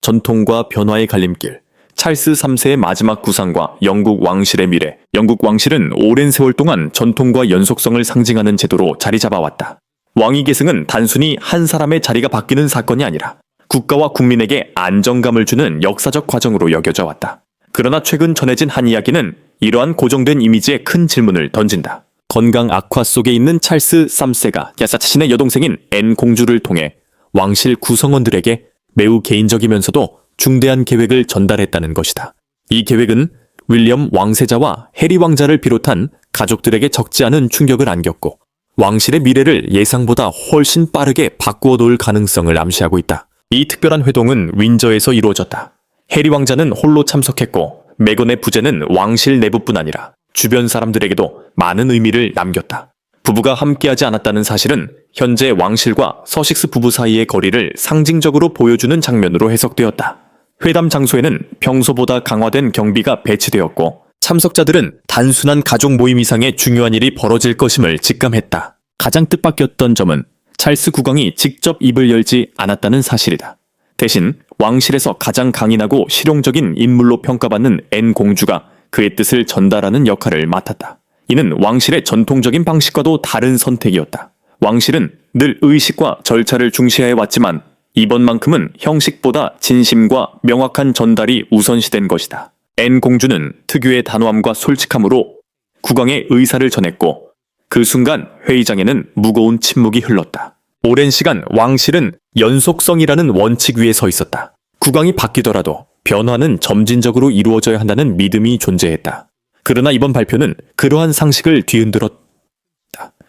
전통과 변화의 갈림길, 찰스 3세의 마지막 구상과 영국 왕실의 미래. 영국 왕실은 오랜 세월 동안 전통과 연속성을 상징하는 제도로 자리 잡아왔다. 왕위 계승은 단순히 한 사람의 자리가 바뀌는 사건이 아니라 국가와 국민에게 안정감을 주는 역사적 과정으로 여겨져 왔다. 그러나 최근 전해진 한 이야기는 이러한 고정된 이미지에 큰 질문을 던진다. 건강 악화 속에 있는 찰스 3세가 자신의 여동생인 앤 공주를 통해 왕실 구성원들에게 매우 개인적이면서도 중대한 계획을 전달했다는 것이다. 이 계획은 윌리엄 왕세자와 해리 왕자를 비롯한 가족들에게 적지 않은 충격을 안겼고 왕실의 미래를 예상보다 훨씬 빠르게 바꾸어 놓을 가능성을 암시하고 있다. 이 특별한 회동은 윈저에서 이루어졌다. 해리 왕자는 홀로 참석했고 메건의 부재는 왕실 내부뿐 아니라 주변 사람들에게도 많은 의미를 남겼다. 부부가 함께하지 않았다는 사실은 현재 왕실과 서식스 부부 사이의 거리를 상징적으로 보여주는 장면으로 해석되었다. 회담 장소에는 평소보다 강화된 경비가 배치되었고 참석자들은 단순한 가족 모임 이상의 중요한 일이 벌어질 것임을 직감했다. 가장 뜻밖이었던 점은 찰스 국왕이 직접 입을 열지 않았다는 사실이다. 대신 왕실에서 가장 강인하고 실용적인 인물로 평가받는 앤 공주가 그의 뜻을 전달하는 역할을 맡았다. 이는 왕실의 전통적인 방식과도 다른 선택이었다. 왕실은 늘 의식과 절차를 중시해 왔지만 이번만큼은 형식보다 진심과 명확한 전달이 우선시된 것이다. 앤 공주는 특유의 단호함과 솔직함으로 국왕의 의사를 전했고 그 순간 회의장에는 무거운 침묵이 흘렀다. 오랜 시간 왕실은 연속성이라는 원칙 위에 서 있었다. 국왕이 바뀌더라도 변화는 점진적으로 이루어져야 한다는 믿음이 존재했다. 그러나 이번 발표는 그러한 상식을 뒤흔들었다.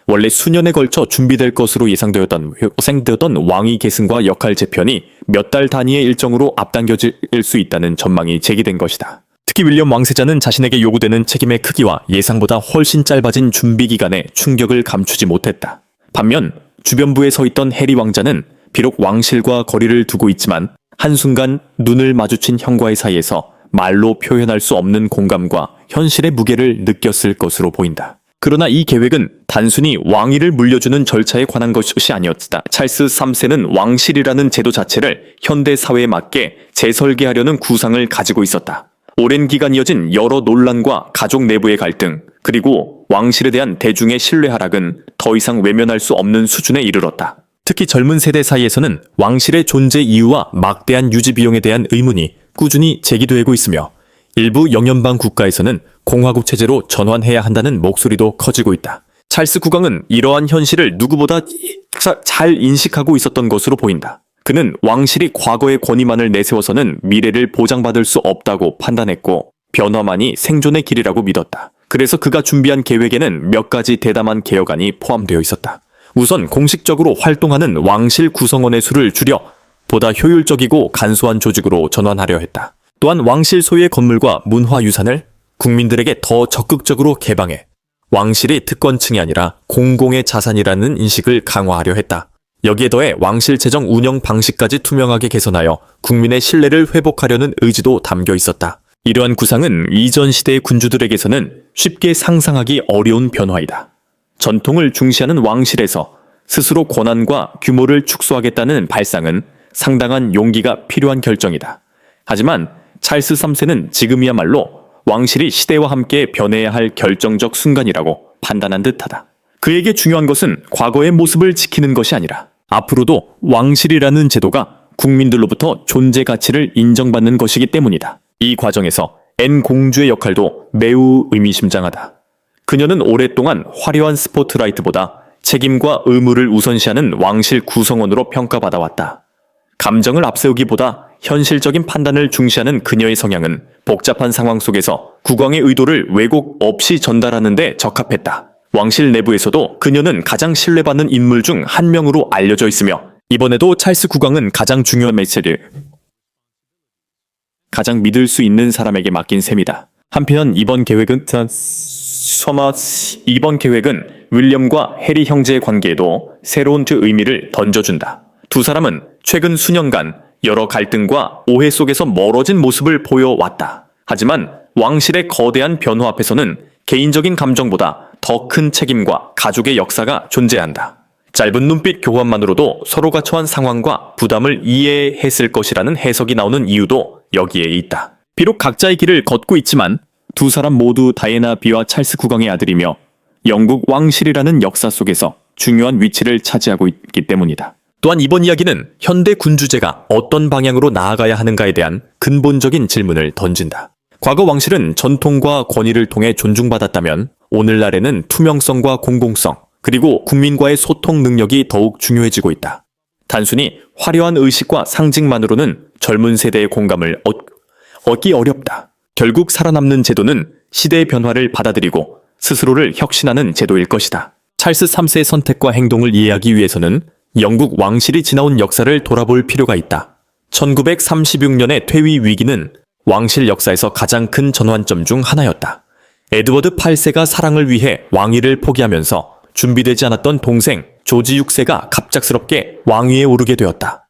원래 수년에 걸쳐 준비될 것으로 예상되었던 왕위 계승과 역할 재편이 몇 달 단위의 일정으로 앞당겨질 수 있다는 전망이 제기된 것이다. 특히 윌리엄 왕세자는 자신에게 요구되는 책임의 크기와 예상보다 훨씬 짧아진 준비 기간에 충격을 감추지 못했다. 반면 주변부에 서 있던 해리 왕자는 비록 왕실과 거리를 두고 있지만 한순간 눈을 마주친 형과의 사이에서 말로 표현할 수 없는 공감과 현실의 무게를 느꼈을 것으로 보인다. 그러나 이 계획은 단순히 왕위를 물려주는 절차에 관한 것이 아니었다. 찰스 3세는 왕실이라는 제도 자체를 현대 사회에 맞게 재설계하려는 구상을 가지고 있었다. 오랜 기간 이어진 여러 논란과 가족 내부의 갈등, 그리고 왕실에 대한 대중의 신뢰 하락은 더 이상 외면할 수 없는 수준에 이르렀다. 특히 젊은 세대 사이에서는 왕실의 존재 이유와 막대한 유지 비용에 대한 의문이 꾸준히 제기되고 있으며 일부 영연방 국가에서는 공화국 체제로 전환해야 한다는 목소리도 커지고 있다. 찰스 국왕은 이러한 현실을 누구보다 잘 인식하고 있었던 것으로 보인다. 그는 왕실이 과거의 권위만을 내세워서는 미래를 보장받을 수 없다고 판단했고 변화만이 생존의 길이라고 믿었다. 그래서 그가 준비한 계획에는 몇 가지 대담한 개혁안이 포함되어 있었다. 우선 공식적으로 활동하는 왕실 구성원의 수를 줄여 보다 효율적이고 간소한 조직으로 전환하려 했다. 또한 왕실 소유의 건물과 문화유산을 국민들에게 더 적극적으로 개방해 왕실이 특권층이 아니라 공공의 자산이라는 인식을 강화하려 했다. 여기에 더해 왕실 재정 운영 방식까지 투명하게 개선하여 국민의 신뢰를 회복하려는 의지도 담겨 있었다. 이러한 구상은 이전 시대의 군주들에게서는 쉽게 상상하기 어려운 변화이다. 전통을 중시하는 왕실에서 스스로 권한과 규모를 축소하겠다는 발상은 상당한 용기가 필요한 결정이다. 하지만 찰스 3세는 지금이야말로 왕실이 시대와 함께 변해야 할 결정적 순간이라고 판단한 듯하다. 그에게 중요한 것은 과거의 모습을 지키는 것이 아니라 앞으로도 왕실이라는 제도가 국민들로부터 존재 가치를 인정받는 것이기 때문이다. 이 과정에서 앤 공주의 역할도 매우 의미심장하다. 그녀는 오랫동안 화려한 스포트라이트보다 책임과 의무를 우선시하는 왕실 구성원으로 평가받아왔다. 감정을 앞세우기보다 현실적인 판단을 중시하는 그녀의 성향은 복잡한 상황 속에서 국왕의 의도를 왜곡 없이 전달하는 데 적합했다. 왕실 내부에서도 그녀는 가장 신뢰받는 인물 중 한 명으로 알려져 있으며 이번에도 찰스 국왕은 가장 중요한 메시지를 가장 믿을 수 있는 사람에게 맡긴 셈이다. 한편 이번 계획은 윌리엄과 해리 형제의 관계에도 새로운 의미를 던져준다. 두 사람은 최근 수년간 여러 갈등과 오해 속에서 멀어진 모습을 보여왔다. 하지만 왕실의 거대한 변화 앞에서는 개인적인 감정보다 더 큰 책임과 가족의 역사가 존재한다. 짧은 눈빛 교환만으로도 서로가 처한 상황과 부담을 이해했을 것이라는 해석이 나오는 이유도 여기에 있다. 비록 각자의 길을 걷고 있지만 두 사람 모두 다이애나 비와 찰스 국왕의 아들이며 영국 왕실이라는 역사 속에서 중요한 위치를 차지하고 있기 때문이다. 또한 이번 이야기는 현대 군주제가 어떤 방향으로 나아가야 하는가에 대한 근본적인 질문을 던진다. 과거 왕실은 전통과 권위를 통해 존중받았다면 오늘날에는 투명성과 공공성, 그리고 국민과의 소통 능력이 더욱 중요해지고 있다. 단순히 화려한 의식과 상징만으로는 젊은 세대의 공감을 얻기 어렵다. 결국 살아남는 제도는 시대의 변화를 받아들이고 스스로를 혁신하는 제도일 것이다. 찰스 3세의 선택과 행동을 이해하기 위해서는 영국 왕실이 지나온 역사를 돌아볼 필요가 있다. 1936년의 퇴위 위기는 왕실 역사에서 가장 큰 전환점 중 하나였다. 에드워드 8세가 사랑을 위해 왕위를 포기하면서 준비되지 않았던 동생 조지 6세가 갑작스럽게 왕위에 오르게 되었다.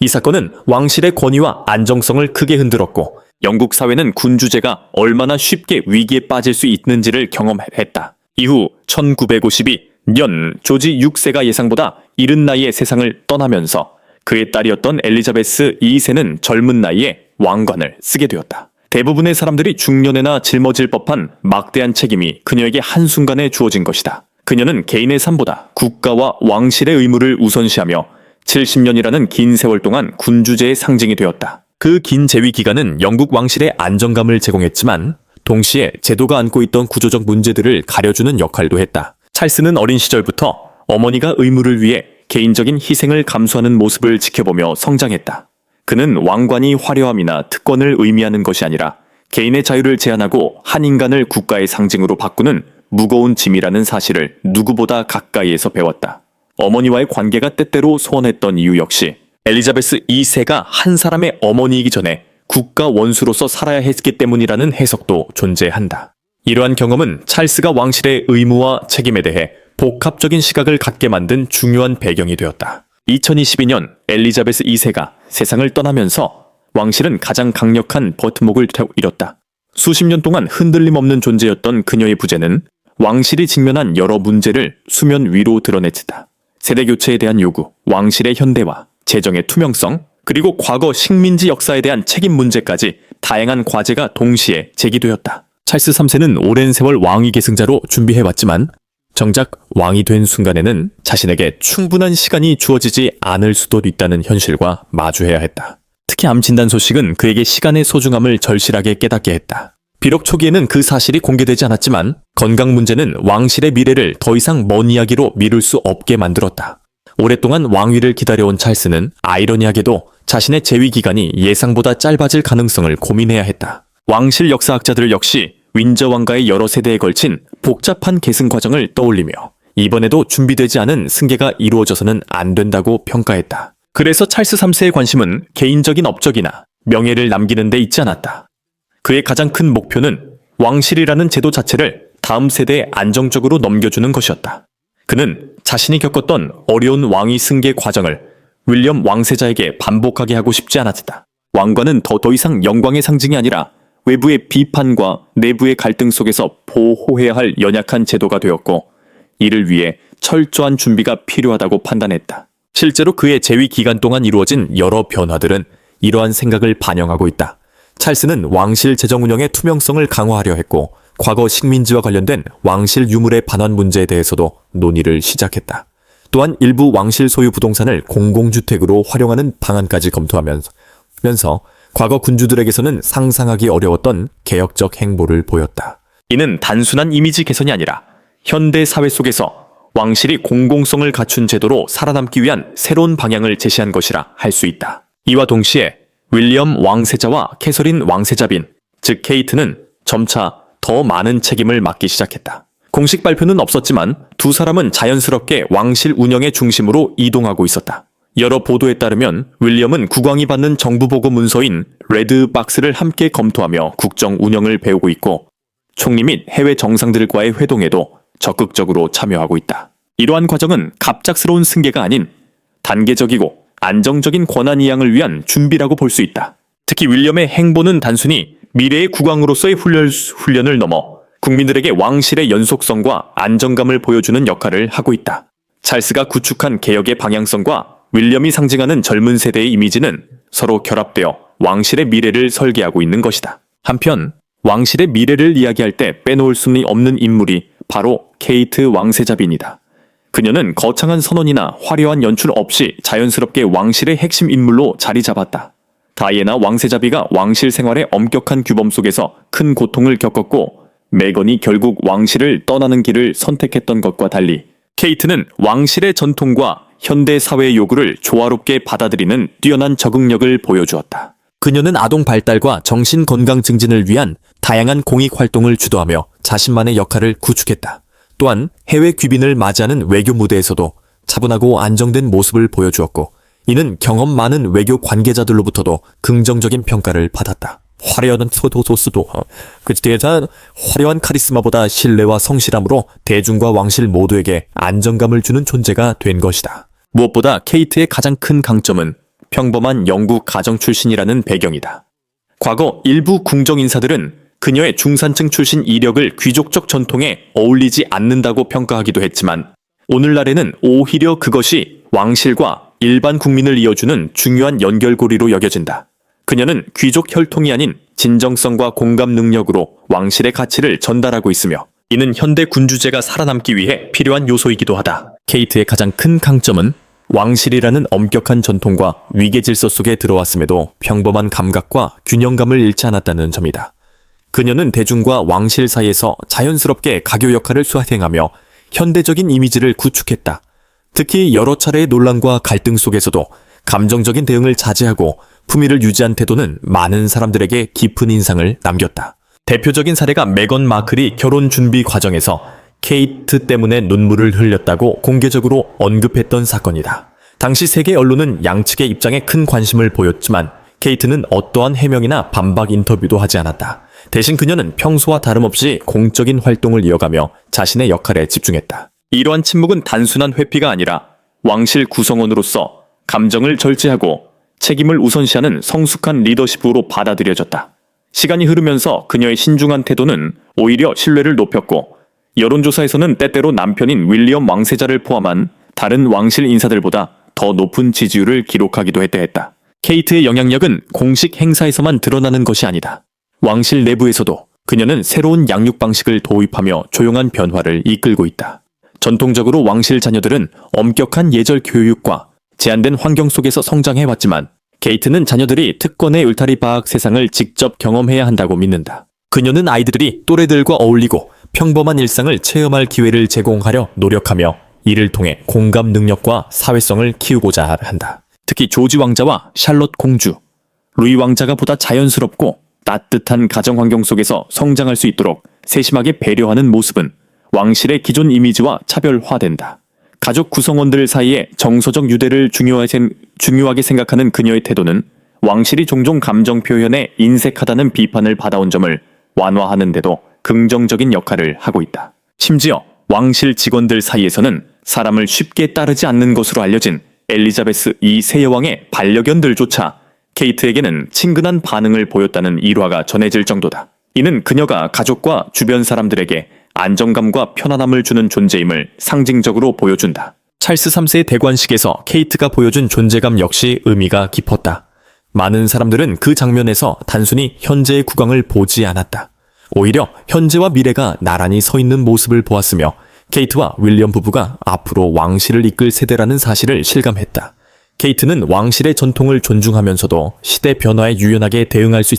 이 사건은 왕실의 권위와 안정성을 크게 흔들었고 영국 사회는 군주제가 얼마나 쉽게 위기에 빠질 수 있는지를 경험했다. 이후 1952년 조지 6세가 예상보다 이른 나이에 세상을 떠나면서 그의 딸이었던 엘리자베스 2세는 젊은 나이에 왕관을 쓰게 되었다. 대부분의 사람들이 중년에나 짊어질 법한 막대한 책임이 그녀에게 한순간에 주어진 것이다. 그녀는 개인의 삶보다 국가와 왕실의 의무를 우선시하며 70년이라는 긴 세월 동안 군주제의 상징이 되었다. 그 긴 재위 기간은 영국 왕실의 안정감을 제공했지만 동시에 제도가 안고 있던 구조적 문제들을 가려주는 역할도 했다. 찰스는 어린 시절부터 어머니가 의무를 위해 개인적인 희생을 감수하는 모습을 지켜보며 성장했다. 그는 왕관이 화려함이나 특권을 의미하는 것이 아니라 개인의 자유를 제한하고 한 인간을 국가의 상징으로 바꾸는 무거운 짐이라는 사실을 누구보다 가까이에서 배웠다. 어머니와의 관계가 때때로 소원했던 이유 역시 엘리자베스 2세가 한 사람의 어머니이기 전에 국가 원수로서 살아야 했기 때문이라는 해석도 존재한다. 이러한 경험은 찰스가 왕실의 의무와 책임에 대해 복합적인 시각을 갖게 만든 중요한 배경이 되었다. 2022년 엘리자베스 2세가 세상을 떠나면서 왕실은 가장 강력한 버팀목을 잃었다. 수십 년 동안 흔들림 없는 존재였던 그녀의 부재는 왕실이 직면한 여러 문제를 수면 위로 드러냈다. 세대 교체에 대한 요구, 왕실의 현대화, 재정의 투명성, 그리고 과거 식민지 역사에 대한 책임 문제까지 다양한 과제가 동시에 제기되었다. 찰스 3세는 오랜 세월 왕위 계승자로 준비해왔지만 정작 왕이 된 순간에는 자신에게 충분한 시간이 주어지지 않을 수도 있다는 현실과 마주해야 했다. 특히 암 진단 소식은 그에게 시간의 소중함을 절실하게 깨닫게 했다. 비록 초기에는 그 사실이 공개되지 않았지만 건강 문제는 왕실의 미래를 더 이상 먼 이야기로 미룰 수 없게 만들었다. 오랫동안 왕위를 기다려온 찰스는 아이러니하게도 자신의 재위 기간이 예상보다 짧아질 가능성을 고민해야 했다. 왕실 역사학자들 역시 윈저 왕가의 여러 세대에 걸친 복잡한 계승 과정을 떠올리며 이번에도 준비되지 않은 승계가 이루어져서는 안 된다고 평가했다. 그래서 찰스 3세의 관심은 개인적인 업적이나 명예를 남기는 데 있지 않았다. 그의 가장 큰 목표는 왕실이라는 제도 자체를 다음 세대에 안정적으로 넘겨주는 것이었다. 그는 자신이 겪었던 어려운 왕위 승계 과정을 윌리엄 왕세자에게 반복하게 하고 싶지 않았다. 왕관은 더 이상 영광의 상징이 아니라 외부의 비판과 내부의 갈등 속에서 보호해야 할 연약한 제도가 되었고 이를 위해 철저한 준비가 필요하다고 판단했다. 실제로 그의 재위 기간 동안 이루어진 여러 변화들은 이러한 생각을 반영하고 있다. 찰스는 왕실 재정 운영의 투명성을 강화하려 했고 과거 식민지와 관련된 왕실 유물의 반환 문제에 대해서도 논의를 시작했다. 또한 일부 왕실 소유 부동산을 공공주택으로 활용하는 방안까지 검토하면서 과거 군주들에게서는 상상하기 어려웠던 개혁적 행보를 보였다. 이는 단순한 이미지 개선이 아니라 현대 사회 속에서 왕실이 공공성을 갖춘 제도로 살아남기 위한 새로운 방향을 제시한 것이라 할 수 있다. 이와 동시에 윌리엄 왕세자와 캐서린 왕세자빈, 즉 케이트는 점차 더 많은 책임을 맡기 시작했다. 공식 발표는 없었지만 두 사람은 자연스럽게 왕실 운영의 중심으로 이동하고 있었다. 여러 보도에 따르면 윌리엄은 국왕이 받는 정부 보고 문서인 레드박스를 함께 검토하며 국정 운영을 배우고 있고 총리 및 해외 정상들과의 회동에도 적극적으로 참여하고 있다. 이러한 과정은 갑작스러운 승계가 아닌 단계적이고 안정적인 권한 이양을 위한 준비라고 볼 수 있다. 특히 윌리엄의 행보는 단순히 미래의 국왕으로서의 훈련을 넘어 국민들에게 왕실의 연속성과 안정감을 보여주는 역할을 하고 있다. 찰스가 구축한 개혁의 방향성과 윌리엄이 상징하는 젊은 세대의 이미지는 서로 결합되어 왕실의 미래를 설계하고 있는 것이다. 한편 왕실의 미래를 이야기할 때 빼놓을 수는 없는 인물이 바로 케이트 왕세자비니다. 그녀는 거창한 선언이나 화려한 연출 없이 자연스럽게 왕실의 핵심 인물로 자리 잡았다. 다이애나 왕세자비가 왕실 생활의 엄격한 규범 속에서 큰 고통을 겪었고 메건이 결국 왕실을 떠나는 길을 선택했던 것과 달리 케이트는 왕실의 전통과 현대 사회의 요구를 조화롭게 받아들이는 뛰어난 적응력을 보여주었다. 그녀는 아동 발달과 정신 건강 증진을 위한 다양한 공익 활동을 주도하며 자신만의 역할을 구축했다. 또한 해외 귀빈을 맞이하는 외교 무대에서도 차분하고 안정된 모습을 보여주었고 이는 경험 많은 외교 관계자들로부터도 긍정적인 평가를 받았다. 화려한 소도소스도 그 뒤에서 화려한 카리스마보다 신뢰와 성실함으로 대중과 왕실 모두에게 안정감을 주는 존재가 된 것이다. 무엇보다 케이트의 가장 큰 강점은 평범한 영국 가정 출신이라는 배경이다. 과거 일부 궁정 인사들은 그녀의 중산층 출신 이력을 귀족적 전통에 어울리지 않는다고 평가하기도 했지만 오늘날에는 오히려 그것이 왕실과 일반 국민을 이어주는 중요한 연결고리로 여겨진다. 그녀는 귀족 혈통이 아닌 진정성과 공감 능력으로 왕실의 가치를 전달하고 있으며 이는 현대 군주제가 살아남기 위해 필요한 요소이기도 하다. 케이트의 가장 큰 강점은 왕실이라는 엄격한 전통과 위계 질서 속에 들어왔음에도 평범한 감각과 균형감을 잃지 않았다는 점이다. 그녀는 대중과 왕실 사이에서 자연스럽게 가교 역할을 수행하며 현대적인 이미지를 구축했다. 특히 여러 차례의 논란과 갈등 속에서도 감정적인 대응을 자제하고 품위를 유지한 태도는 많은 사람들에게 깊은 인상을 남겼다. 대표적인 사례가 메건 마클이 결혼 준비 과정에서 케이트 때문에 눈물을 흘렸다고 공개적으로 언급했던 사건이다. 당시 세계 언론은 양측의 입장에 큰 관심을 보였지만 케이트는 어떠한 해명이나 반박 인터뷰도 하지 않았다. 대신 그녀는 평소와 다름없이 공적인 활동을 이어가며 자신의 역할에 집중했다. 이러한 침묵은 단순한 회피가 아니라 왕실 구성원으로서 감정을 절제하고 책임을 우선시하는 성숙한 리더십으로 받아들여졌다. 시간이 흐르면서 그녀의 신중한 태도는 오히려 신뢰를 높였고 여론조사에서는 때때로 남편인 윌리엄 왕세자를 포함한 다른 왕실 인사들보다 더 높은 지지율을 기록하기도 했다. 케이트의 영향력은 공식 행사에서만 드러나는 것이 아니다. 왕실 내부에서도 그녀는 새로운 양육 방식을 도입하며 조용한 변화를 이끌고 있다. 전통적으로 왕실 자녀들은 엄격한 예절 교육과 제한된 환경 속에서 성장해왔지만 케이트는 자녀들이 특권의 울타리 밖 세상을 직접 경험해야 한다고 믿는다. 그녀는 아이들이 또래들과 어울리고 평범한 일상을 체험할 기회를 제공하려 노력하며 이를 통해 공감 능력과 사회성을 키우고자 한다. 특히 조지 왕자와 샬롯 공주, 루이 왕자가 보다 자연스럽고 따뜻한 가정 환경 속에서 성장할 수 있도록 세심하게 배려하는 모습은 왕실의 기존 이미지와 차별화된다. 가족 구성원들 사이에 정서적 유대를 중요하게 생각하는 그녀의 태도는 왕실이 종종 감정 표현에 인색하다는 비판을 받아온 점을 완화하는 데도 긍정적인 역할을 하고 있다. 심지어 왕실 직원들 사이에서는 사람을 쉽게 따르지 않는 것으로 알려진 엘리자베스 2세 여왕의 반려견들조차 케이트에게는 친근한 반응을 보였다는 일화가 전해질 정도다. 이는 그녀가 가족과 주변 사람들에게 안정감과 편안함을 주는 존재임을 상징적으로 보여준다. 찰스 3세의 대관식에서 케이트가 보여준 존재감 역시 의미가 깊었다. 많은 사람들은 그 장면에서 단순히 현재의 국왕을 보지 않았다. 오히려 현재와 미래가 나란히 서 있는 모습을 보았으며 케이트와 윌리엄 부부가 앞으로 왕실을 이끌 세대라는 사실을 실감했다. 케이트는 왕실의 전통을 존중하면서도 시대 변화에 유연하게 대응할 수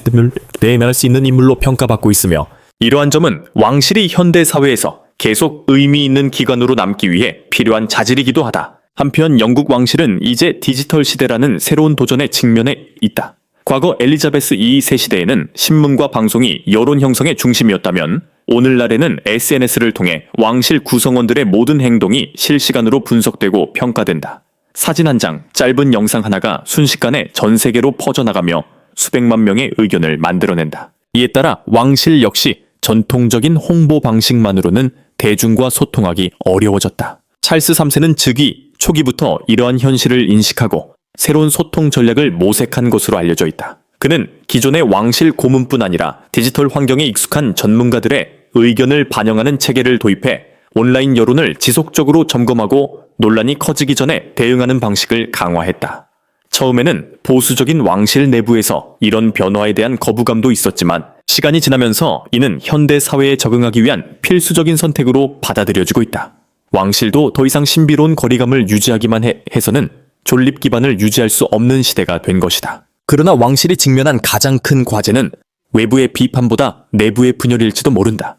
있는 인물로 평가받고 있으며 이러한 점은 왕실이 현대 사회에서 계속 의미 있는 기관으로 남기 위해 필요한 자질이기도 하다. 한편 영국 왕실은 이제 디지털 시대라는 새로운 도전에 직면해 있다. 과거 엘리자베스 2세 시대에는 신문과 방송이 여론 형성의 중심이었다면 오늘날에는 SNS를 통해 왕실 구성원들의 모든 행동이 실시간으로 분석되고 평가된다. 사진 한 장, 짧은 영상 하나가 순식간에 전 세계로 퍼져나가며 수백만 명의 의견을 만들어낸다. 이에 따라 왕실 역시 전통적인 홍보 방식만으로는 대중과 소통하기 어려워졌다. 찰스 3세는 즉위 초기부터 이러한 현실을 인식하고 새로운 소통 전략을 모색한 것으로 알려져 있다. 그는 기존의 왕실 고문뿐 아니라 디지털 환경에 익숙한 전문가들의 의견을 반영하는 체계를 도입해 온라인 여론을 지속적으로 점검하고 논란이 커지기 전에 대응하는 방식을 강화했다. 처음에는 보수적인 왕실 내부에서 이런 변화에 대한 거부감도 있었지만 시간이 지나면서 이는 현대 사회에 적응하기 위한 필수적인 선택으로 받아들여지고 있다. 왕실도 더 이상 신비로운 거리감을 유지하기만 해서는 존립 기반을 유지할 수 없는 시대가 된 것이다. 그러나 왕실이 직면한 가장 큰 과제는 외부의 비판보다 내부의 분열일지도 모른다.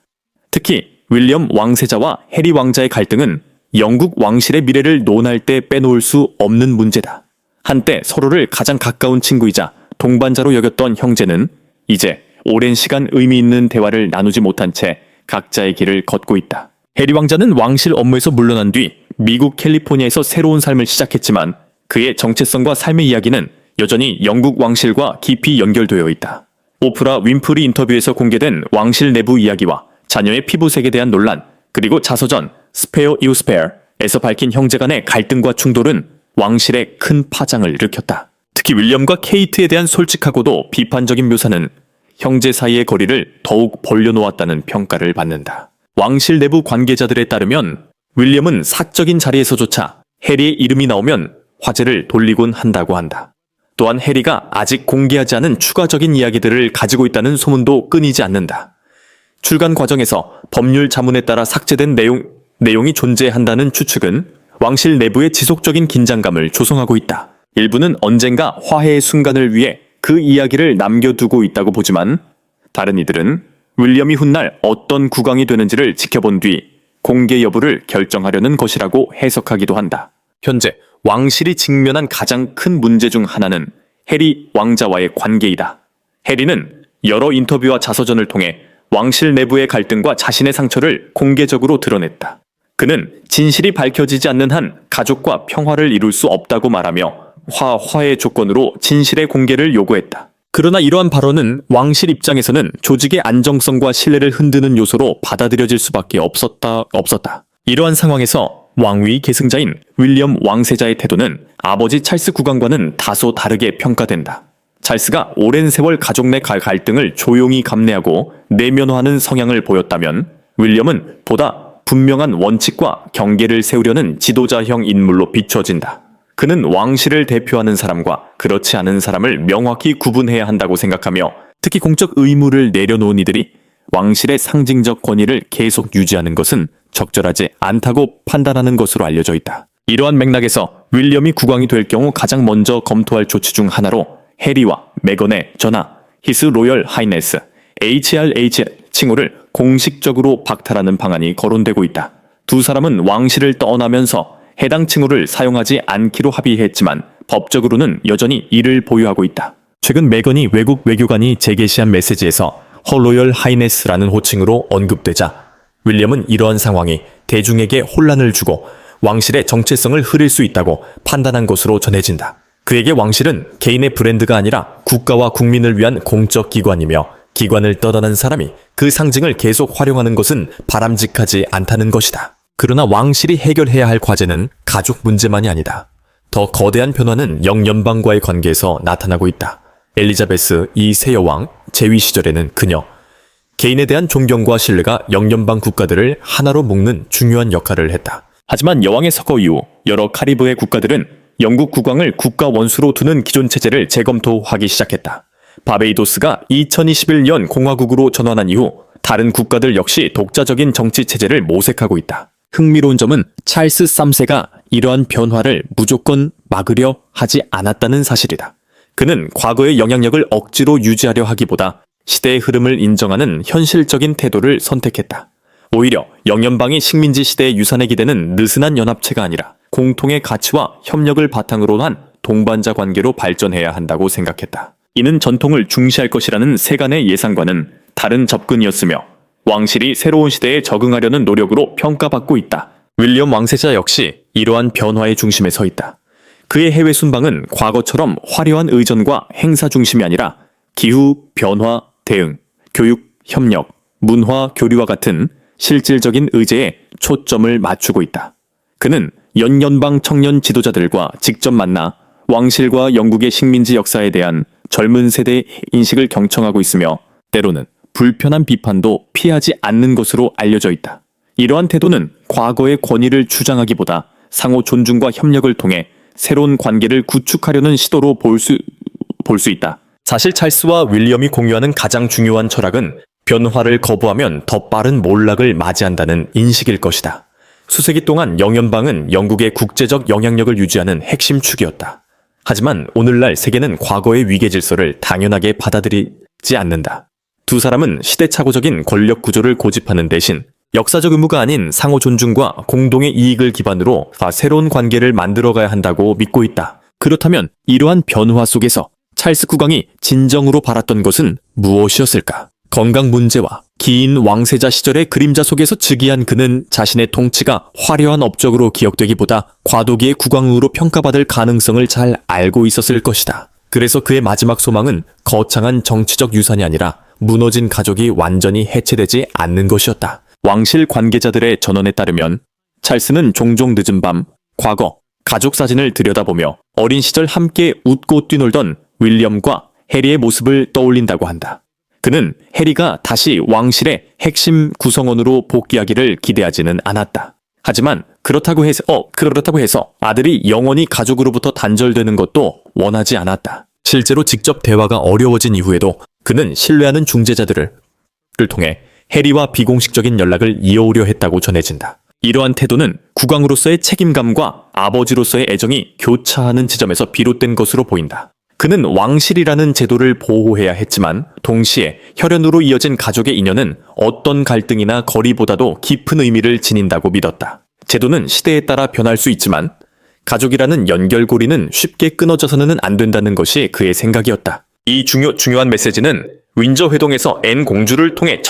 특히 윌리엄 왕세자와 해리 왕자의 갈등은 영국 왕실의 미래를 논할 때 빼놓을 수 없는 문제다. 한때 서로를 가장 가까운 친구이자 동반자로 여겼던 형제는 이제 오랜 시간 의미 있는 대화를 나누지 못한 채 각자의 길을 걷고 있다. 해리 왕자는 왕실 업무에서 물러난 뒤 미국 캘리포니아에서 새로운 삶을 시작했지만 그의 정체성과 삶의 이야기는 여전히 영국 왕실과 깊이 연결되어 있다. 오프라 윈프리 인터뷰에서 공개된 왕실 내부 이야기와 자녀의 피부색에 대한 논란, 그리고 자서전 스페어 유 스페어에서 밝힌 형제 간의 갈등과 충돌은 왕실에 큰 파장을 일으켰다. 특히 윌리엄과 케이트에 대한 솔직하고도 비판적인 묘사는 형제 사이의 거리를 더욱 벌려놓았다는 평가를 받는다. 왕실 내부 관계자들에 따르면 윌리엄은 사적인 자리에서조차 해리의 이름이 나오면 화제를 돌리곤 한다고 한다. 또한 해리가 아직 공개하지 않은 추가적인 이야기들을 가지고 있다는 소문도 끊이지 않는다. 출간 과정에서 법률 자문에 따라 삭제된 내용이 존재한다는 추측은 왕실 내부의 지속적인 긴장감을 조성하고 있다. 일부는 언젠가 화해의 순간을 위해 그 이야기를 남겨두고 있다고 보지만 다른 이들은 윌리엄이 훗날 어떤 국왕이 되는지를 지켜본 뒤 공개 여부를 결정하려는 것이라고 해석하기도 한다. 현재 왕실이 직면한 가장 큰 문제 중 하나는 해리 왕자와의 관계이다. 해리는 여러 인터뷰와 자서전을 통해 왕실 내부의 갈등과 자신의 상처를 공개적으로 드러냈다. 그는 진실이 밝혀지지 않는 한 가족과 평화를 이룰 수 없다고 말하며 화해의 조건으로 진실의 공개를 요구했다. 그러나 이러한 발언은 왕실 입장에서는 조직의 안정성과 신뢰를 흔드는 요소로 받아들여질 수밖에 없었다. 이러한 상황에서 왕위 계승자인 윌리엄 왕세자의 태도는 아버지 찰스 국왕과는 다소 다르게 평가된다. 찰스가 오랜 세월 가족 내 갈등을 조용히 감내하고 내면화하는 성향을 보였다면 윌리엄은 보다 분명한 원칙과 경계를 세우려는 지도자형 인물로 비춰진다. 그는 왕실을 대표하는 사람과 그렇지 않은 사람을 명확히 구분해야 한다고 생각하며 특히 공적 의무를 내려놓은 이들이 왕실의 상징적 권위를 계속 유지하는 것은 적절하지 않다고 판단하는 것으로 알려져 있다. 이러한 맥락에서 윌리엄이 국왕이 될 경우 가장 먼저 검토할 조치 중 하나로 해리와 메건의 전하, 히스 로열 하이네스, HRH 칭호를 공식적으로 박탈하는 방안이 거론되고 있다. 두 사람은 왕실을 떠나면서 해당 칭호를 사용하지 않기로 합의했지만 법적으로는 여전히 이를 보유하고 있다. 최근 메건이 외국 외교관이 재게시한 메시지에서 허 로열 하이네스라는 호칭으로 언급되자 윌리엄은 이러한 상황이 대중에게 혼란을 주고 왕실의 정체성을 흐릴 수 있다고 판단한 것으로 전해진다. 그에게 왕실은 개인의 브랜드가 아니라 국가와 국민을 위한 공적 기관이며 기관을 떠나는 사람이 그 상징을 계속 활용하는 것은 바람직하지 않다는 것이다. 그러나 왕실이 해결해야 할 과제는 가족 문제만이 아니다. 더 거대한 변화는 영연방과의 관계에서 나타나고 있다. 엘리자베스 2세 여왕 재위 시절에는 그녀, 개인에 대한 존경과 신뢰가 영연방 국가들을 하나로 묶는 중요한 역할을 했다. 하지만 여왕의 서거 이후 여러 카리브해 국가들은 영국 국왕을 국가 원수로 두는 기존 체제를 재검토하기 시작했다. 바베이도스가 2021년 공화국으로 전환한 이후 다른 국가들 역시 독자적인 정치 체제를 모색하고 있다. 흥미로운 점은 찰스 3세가 이러한 변화를 무조건 막으려 하지 않았다는 사실이다. 그는 과거의 영향력을 억지로 유지하려 하기보다 시대의 흐름을 인정하는 현실적인 태도를 선택했다. 오히려 영연방이 식민지 시대의 유산에 기대는 느슨한 연합체가 아니라 공통의 가치와 협력을 바탕으로 한 동반자 관계로 발전해야 한다고 생각했다. 이는 전통을 중시할 것이라는 세간의 예상과는 다른 접근이었으며 왕실이 새로운 시대에 적응하려는 노력으로 평가받고 있다. 윌리엄 왕세자 역시 이러한 변화의 중심에 서 있다. 그의 해외 순방은 과거처럼 화려한 의전과 행사 중심이 아니라 기후, 변화, 대응, 교육, 협력, 문화, 교류와 같은 실질적인 의제에 초점을 맞추고 있다. 그는 연연방 청년 지도자들과 직접 만나 왕실과 영국의 식민지 역사에 대한 젊은 세대의 인식을 경청하고 있으며 때로는 불편한 비판도 피하지 않는 것으로 알려져 있다. 이러한 태도는 과거의 권위를 주장하기보다 상호 존중과 협력을 통해 새로운 관계를 구축하려는 시도로 볼 수 있다. 사실 찰스와 윌리엄이 공유하는 가장 중요한 철학은 변화를 거부하면 더 빠른 몰락을 맞이한다는 인식일 것이다. 수세기 동안 영연방은 영국의 국제적 영향력을 유지하는 핵심 축이었다. 하지만 오늘날 세계는 과거의 위계 질서를 당연하게 받아들이지 않는다. 두 사람은 시대착오적인 권력 구조를 고집하는 대신 역사적 의무가 아닌 상호 존중과 공동의 이익을 기반으로 새로운 관계를 만들어가야 한다고 믿고 있다. 그렇다면 이러한 변화 속에서 찰스 국왕이 진정으로 바랐던 것은 무엇이었을까? 건강 문제와 긴 왕세자 시절의 그림자 속에서 즉위한 그는 자신의 통치가 화려한 업적으로 기억되기보다 과도기의 국왕으로 평가받을 가능성을 잘 알고 있었을 것이다. 그래서 그의 마지막 소망은 거창한 정치적 유산이 아니라 무너진 가족이 완전히 해체되지 않는 것이었다. 왕실 관계자들의 전언에 따르면 찰스는 종종 늦은 밤 과거 가족 사진을 들여다보며 어린 시절 함께 웃고 뛰놀던 윌리엄과 해리의 모습을 떠올린다고 한다. 그는 해리가 다시 왕실의 핵심 구성원으로 복귀하기를 기대하지는 않았다. 하지만 그렇다고 해서 아들이 영원히 가족으로부터 단절되는 것도 원하지 않았다. 실제로 직접 대화가 어려워진 이후에도 그는 신뢰하는 중재자들을 통해 해리와 비공식적인 연락을 이어오려 했다고 전해진다. 이러한 태도는 국왕으로서의 책임감과 아버지로서의 애정이 교차하는 지점에서 비롯된 것으로 보인다. 그는 왕실이라는 제도를 보호해야 했지만 동시에 혈연으로 이어진 가족의 인연은 어떤 갈등이나 거리보다도 깊은 의미를 지닌다고 믿었다. 제도는 시대에 따라 변할 수 있지만 가족이라는 연결고리는 쉽게 끊어져서는 안 된다는 것이 그의 생각이었다. 이 중요한 메시지는 윈저 회동에서 앤 공주를 통해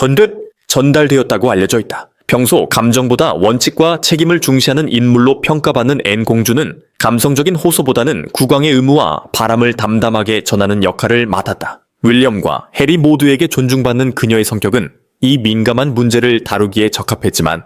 전달되었다고 알려져 있다. 평소 감정보다 원칙과 책임을 중시하는 인물로 평가받는 앤 공주는 감성적인 호소보다는 국왕의 의무와 바람을 담담하게 전하는 역할을 맡았다. 윌리엄과 해리 모두에게 존중받는 그녀의 성격은 이 민감한 문제를 다루기에 적합했지만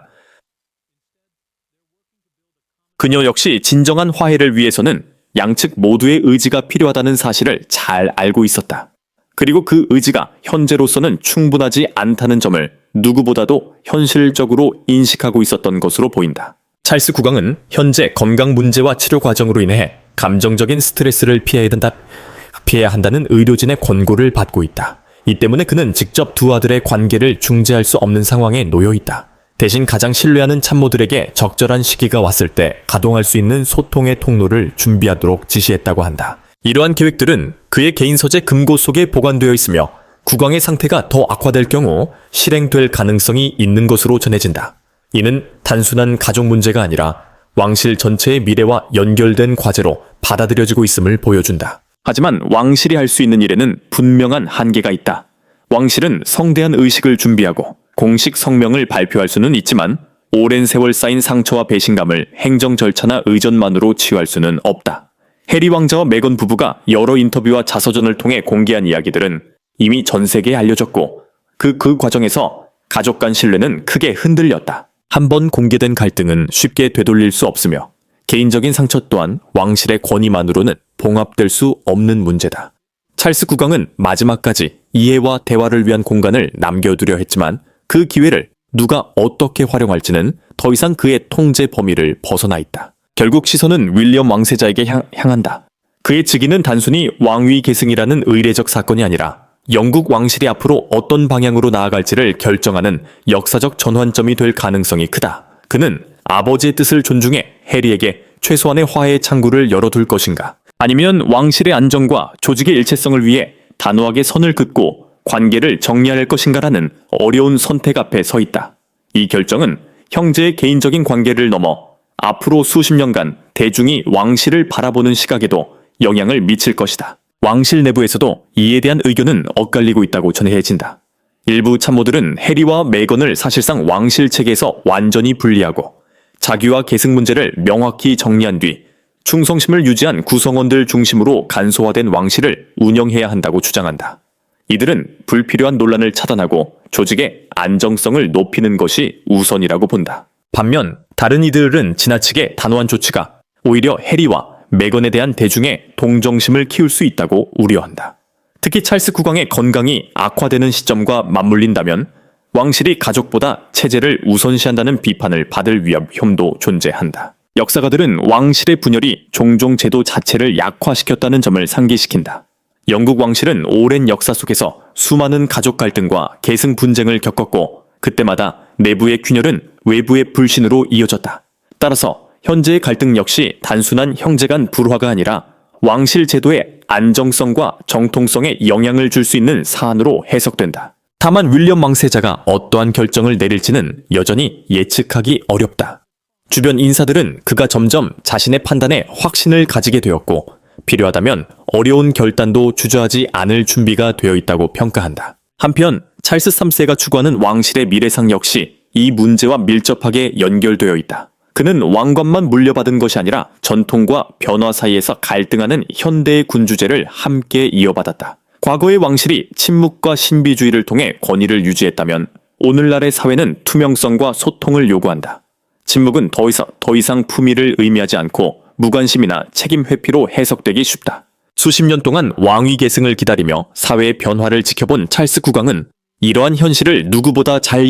그녀 역시 진정한 화해를 위해서는 양측 모두의 의지가 필요하다는 사실을 잘 알고 있었다. 그리고 그 의지가 현재로서는 충분하지 않다는 점을 누구보다도 현실적으로 인식하고 있었던 것으로 보인다. 찰스 국왕은 현재 건강 문제와 치료 과정으로 인해 감정적인 스트레스를 피해야 한다는 의료진의 권고를 받고 있다. 이 때문에 그는 직접 두 아들의 관계를 중재할 수 없는 상황에 놓여 있다. 대신 가장 신뢰하는 참모들에게 적절한 시기가 왔을 때 가동할 수 있는 소통의 통로를 준비하도록 지시했다고 한다. 이러한 계획들은 그의 개인 서재 금고 속에 보관되어 있으며 국왕의 상태가 더 악화될 경우 실행될 가능성이 있는 것으로 전해진다. 이는 단순한 가족 문제가 아니라 왕실 전체의 미래와 연결된 과제로 받아들여지고 있음을 보여준다. 하지만 왕실이 할 수 있는 일에는 분명한 한계가 있다. 왕실은 성대한 의식을 준비하고 공식 성명을 발표할 수는 있지만 오랜 세월 쌓인 상처와 배신감을 행정 절차나 의전만으로 치유할 수는 없다. 해리 왕자와 메건 부부가 여러 인터뷰와 자서전을 통해 공개한 이야기들은 이미 전 세계에 알려졌고 그 과정에서 가족 간 신뢰는 크게 흔들렸다. 한번 공개된 갈등은 쉽게 되돌릴 수 없으며 개인적인 상처 또한 왕실의 권위만으로는 봉합될 수 없는 문제다. 찰스 국왕은 마지막까지 이해와 대화를 위한 공간을 남겨두려 했지만 그 기회를 누가 어떻게 활용할지는 더 이상 그의 통제 범위를 벗어나 있다. 결국 시선은 윌리엄 왕세자에게 향한다. 그의 즉위는 단순히 왕위 계승이라는 의례적 사건이 아니라 영국 왕실이 앞으로 어떤 방향으로 나아갈지를 결정하는 역사적 전환점이 될 가능성이 크다. 그는 아버지의 뜻을 존중해 해리에게 최소한의 화해의 창구를 열어둘 것인가? 아니면 왕실의 안정과 조직의 일체성을 위해 단호하게 선을 긋고 관계를 정리할 것인가라는 어려운 선택 앞에 서 있다. 이 결정은 형제의 개인적인 관계를 넘어 앞으로 수십 년간 대중이 왕실을 바라보는 시각에도 영향을 미칠 것이다. 왕실 내부에서도 이에 대한 의견은 엇갈리고 있다고 전해진다. 일부 참모들은 해리와 메건을 사실상 왕실 체계에서 완전히 분리하고 자기와 계승 문제를 명확히 정리한 뒤 충성심을 유지한 구성원들 중심으로 간소화된 왕실을 운영해야 한다고 주장한다. 이들은 불필요한 논란을 차단하고 조직의 안정성을 높이는 것이 우선이라고 본다. 반면 다른 이들은 지나치게 단호한 조치가 오히려 해리와 메건에 대한 대중의 동정심을 키울 수 있다고 우려한다. 특히 찰스 국왕의 건강이 악화되는 시점과 맞물린다면 왕실이 가족보다 체제를 우선시한다는 비판을 받을 위험도 존재한다. 역사가들은 왕실의 분열이 종종 제도 자체를 약화시켰다는 점을 상기시킨다. 영국 왕실은 오랜 역사 속에서 수많은 가족 갈등과 계승 분쟁을 겪었고 그때마다 내부의 균열은 외부의 불신으로 이어졌다. 따라서 현재의 갈등 역시 단순한 형제 간 불화가 아니라 왕실 제도의 안정성과 정통성에 영향을 줄 수 있는 사안으로 해석된다. 다만 윌리엄 왕세자가 어떠한 결정을 내릴지는 여전히 예측하기 어렵다. 주변 인사들은 그가 점점 자신의 판단에 확신을 가지게 되었고 필요하다면 어려운 결단도 주저하지 않을 준비가 되어 있다고 평가한다. 한편 찰스 3세가 추구하는 왕실의 미래상 역시 이 문제와 밀접하게 연결되어 있다. 그는 왕관만 물려받은 것이 아니라 전통과 변화 사이에서 갈등하는 현대의 군주제를 함께 이어받았다. 과거의 왕실이 침묵과 신비주의를 통해 권위를 유지했다면 오늘날의 사회는 투명성과 소통을 요구한다. 침묵은 더 이상 품위를 의미하지 않고 무관심이나 책임 회피로 해석되기 쉽다. 수십 년 동안 왕위 계승을 기다리며 사회의 변화를 지켜본 찰스 국왕은 이러한 현실을 누구보다 잘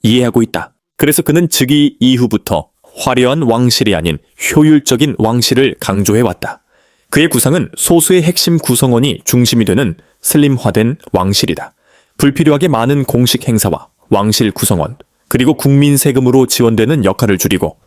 이해하고 있다. 그래서 그는 즉위 이후부터 화려한 왕실이 아닌 효율적인 왕실을 강조해왔다. 그의 구상은 소수의 핵심 구성원이 중심이 되는 슬림화된 왕실이다. 불필요하게 많은 공식 행사와 왕실 구성원, 그리고 국민 세금으로 지원되는 역할을 줄이고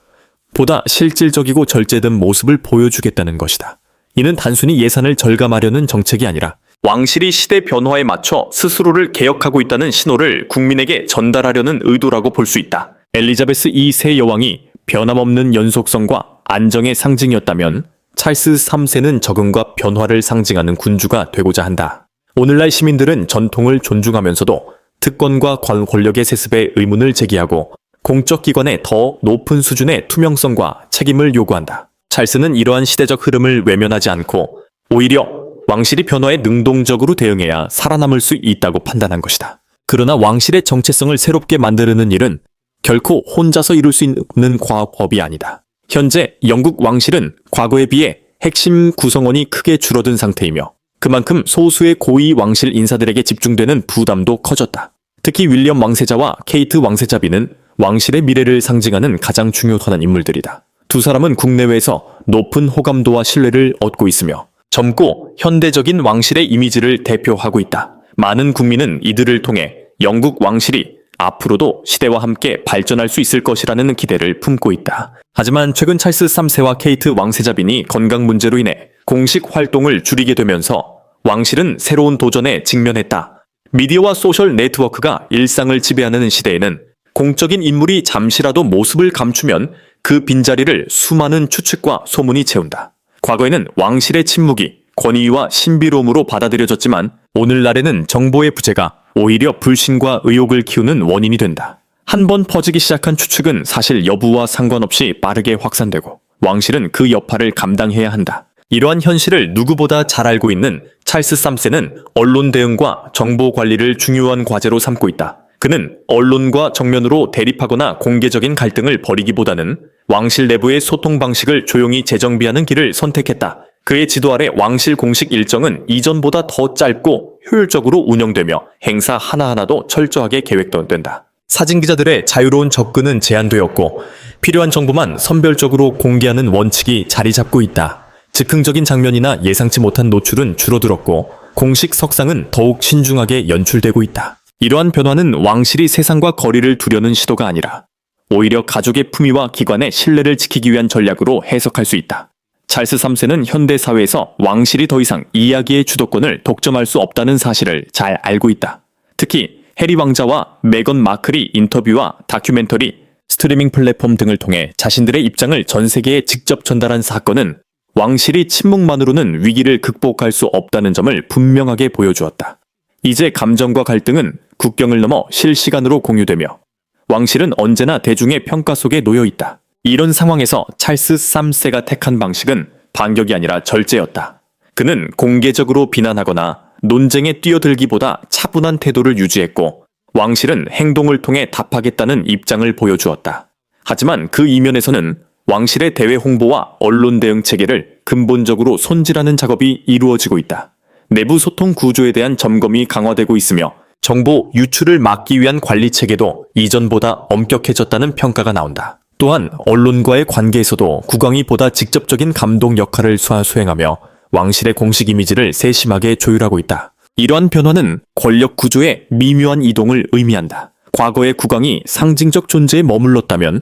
보다 실질적이고 절제된 모습을 보여주겠다는 것이다. 이는 단순히 예산을 절감하려는 정책이 아니라 왕실이 시대 변화에 맞춰 스스로를 개혁하고 있다는 신호를 국민에게 전달하려는 의도라고 볼 수 있다. 엘리자베스 2세 여왕이 변함없는 연속성과 안정의 상징이었다면 찰스 3세는 적응과 변화를 상징하는 군주가 되고자 한다. 오늘날 시민들은 전통을 존중하면서도 특권과 권력의 세습에 의문을 제기하고 공적 기관에 더 높은 수준의 투명성과 책임을 요구한다. 찰스는 이러한 시대적 흐름을 외면하지 않고 오히려 왕실이 변화에 능동적으로 대응해야 살아남을 수 있다고 판단한 것이다. 그러나 왕실의 정체성을 새롭게 만드는 일은 결코 혼자서 이룰 수 있는 과업이 아니다. 현재 영국 왕실은 과거에 비해 핵심 구성원이 크게 줄어든 상태이며 그만큼 소수의 고위 왕실 인사들에게 집중되는 부담도 커졌다. 특히 윌리엄 왕세자와 케이트 왕세자비는 왕실의 미래를 상징하는 가장 중요한 인물들이다. 두 사람은 국내외에서 높은 호감도와 신뢰를 얻고 있으며 젊고 현대적인 왕실의 이미지를 대표하고 있다. 많은 국민은 이들을 통해 영국 왕실이 앞으로도 시대와 함께 발전할 수 있을 것이라는 기대를 품고 있다. 하지만 최근 찰스 3세와 케이트 왕세자빈이 건강 문제로 인해 공식 활동을 줄이게 되면서 왕실은 새로운 도전에 직면했다. 미디어와 소셜 네트워크가 일상을 지배하는 시대에는 공적인 인물이 잠시라도 모습을 감추면 그 빈자리를 수많은 추측과 소문이 채운다. 과거에는 왕실의 침묵이 권위와 신비로움으로 받아들여졌지만 오늘날에는 정보의 부재가 오히려 불신과 의혹을 키우는 원인이 된다. 한 번 퍼지기 시작한 추측은 사실 여부와 상관없이 빠르게 확산되고 왕실은 그 여파를 감당해야 한다. 이러한 현실을 누구보다 잘 알고 있는 찰스 3세는 언론 대응과 정보 관리를 중요한 과제로 삼고 있다. 그는 언론과 정면으로 대립하거나 공개적인 갈등을 벌이기보다는 왕실 내부의 소통 방식을 조용히 재정비하는 길을 선택했다. 그의 지도 아래 왕실 공식 일정은 이전보다 더 짧고 효율적으로 운영되며 행사 하나하나도 철저하게 계획된다. 사진기자들의 자유로운 접근은 제한되었고 필요한 정보만 선별적으로 공개하는 원칙이 자리 잡고 있다. 즉흥적인 장면이나 예상치 못한 노출은 줄어들었고 공식 석상은 더욱 신중하게 연출되고 있다. 이러한 변화는 왕실이 세상과 거리를 두려는 시도가 아니라 오히려 가족의 품위와 기관의 신뢰를 지키기 위한 전략으로 해석할 수 있다. 찰스 3세는 현대 사회에서 왕실이 더 이상 이야기의 주도권을 독점할 수 없다는 사실을 잘 알고 있다. 특히 해리 왕자와 메건 마클이 인터뷰와 다큐멘터리, 스트리밍 플랫폼 등을 통해 자신들의 입장을 전 세계에 직접 전달한 사건은 왕실이 침묵만으로는 위기를 극복할 수 없다는 점을 분명하게 보여주었다. 이제 감정과 갈등은 국경을 넘어 실시간으로 공유되며 왕실은 언제나 대중의 평가 속에 놓여 있다. 이런 상황에서 찰스 3세가 택한 방식은 반격이 아니라 절제였다. 그는 공개적으로 비난하거나 논쟁에 뛰어들기보다 차분한 태도를 유지했고 왕실은 행동을 통해 답하겠다는 입장을 보여주었다. 하지만 그 이면에서는 왕실의 대외 홍보와 언론 대응 체계를 근본적으로 손질하는 작업이 이루어지고 있다. 내부 소통 구조에 대한 점검이 강화되고 있으며 정보 유출을 막기 위한 관리 체계도 이전보다 엄격해졌다는 평가가 나온다. 또한 언론과의 관계에서도 국왕이 보다 직접적인 감독 역할을 수행하며 왕실의 공식 이미지를 세심하게 조율하고 있다. 이러한 변화는 권력 구조의 미묘한 이동을 의미한다. 과거의 국왕이 상징적 존재에 머물렀다면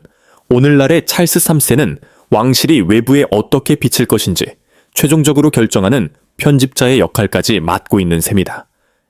오늘날의 찰스 3세는 왕실이 외부에 어떻게 비칠 것인지 최종적으로 결정하는 편집자의 역할까지 맡고 있는 셈이다.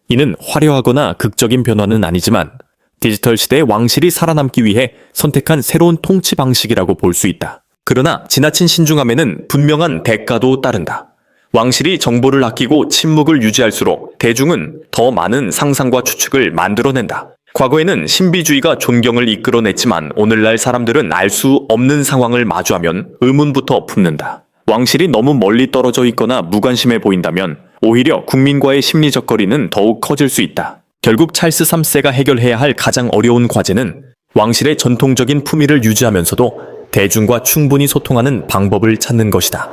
이는 화려하거나 극적인 변화는 아니지만 디지털 시대의 왕실이 살아남기 위해 선택한 새로운 통치 방식이라고 볼 수 있다. 그러나 지나친 신중함에는 분명한 대가도 따른다. 왕실이 정보를 아끼고 침묵을 유지할수록 대중은 더 많은 상상과 추측을 만들어낸다. 과거에는 신비주의가 존경을 이끌어냈지만 오늘날 사람들은 알 수 없는 상황을 마주하면 의문부터 품는다. 왕실이 너무 멀리 떨어져 있거나 무관심해 보인다면 오히려 국민과의 심리적 거리는 더욱 커질 수 있다. 결국 찰스 3세가 해결해야 할 가장 어려운 과제는 왕실의 전통적인 품위를 유지하면서도 대중과 충분히 소통하는 방법을 찾는 것이다.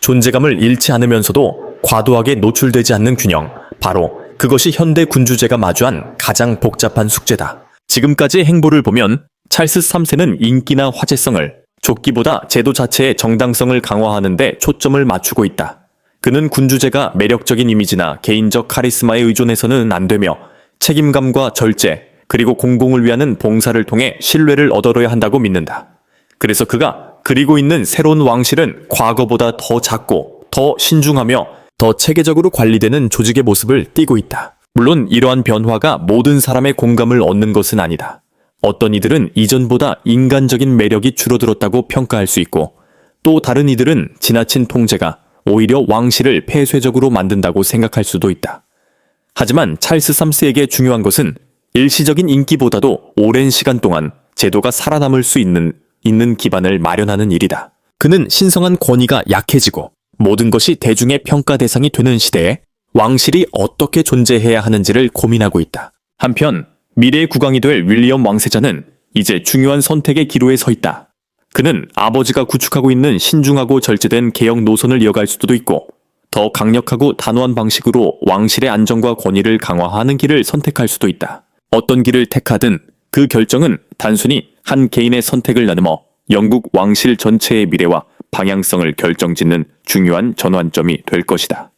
존재감을 잃지 않으면서도 과도하게 노출되지 않는 균형, 바로 그것이 현대 군주제가 마주한 가장 복잡한 숙제다. 지금까지의 행보를 보면 찰스 3세는 인기나 화제성을 좁기보다 제도 자체의 정당성을 강화하는 데 초점을 맞추고 있다. 그는 군주제가 매력적인 이미지나 개인적 카리스마에 의존해서는 안 되며 책임감과 절제, 그리고 공공을 위하는 봉사를 통해 신뢰를 얻어야 한다고 믿는다. 그래서 그가 그리고 있는 새로운 왕실은 과거보다 더 작고 더 신중하며 더 체계적으로 관리되는 조직의 모습을 띠고 있다. 물론 이러한 변화가 모든 사람의 공감을 얻는 것은 아니다. 어떤 이들은 이전보다 인간적인 매력이 줄어들었다고 평가할 수 있고 또 다른 이들은 지나친 통제가 오히려 왕실을 폐쇄적으로 만든다고 생각할 수도 있다. 하지만 찰스 3세에게 중요한 것은 일시적인 인기보다도 오랜 시간 동안 제도가 살아남을 수 있는 기반을 마련하는 일이다. 그는 신성한 권위가 약해지고 모든 것이 대중의 평가 대상이 되는 시대에 왕실이 어떻게 존재해야 하는지를 고민하고 있다. 한편 미래의 국왕이 될 윌리엄 왕세자는 이제 중요한 선택의 기로에 서 있다. 그는 아버지가 구축하고 있는 신중하고 절제된 개혁 노선을 이어갈 수도 있고 더 강력하고 단호한 방식으로 왕실의 안정과 권위를 강화하는 길을 선택할 수도 있다. 어떤 길을 택하든 그 결정은 단순히 한 개인의 선택을 나누어 영국 왕실 전체의 미래와 방향성을 결정짓는 중요한 전환점이 될 것이다.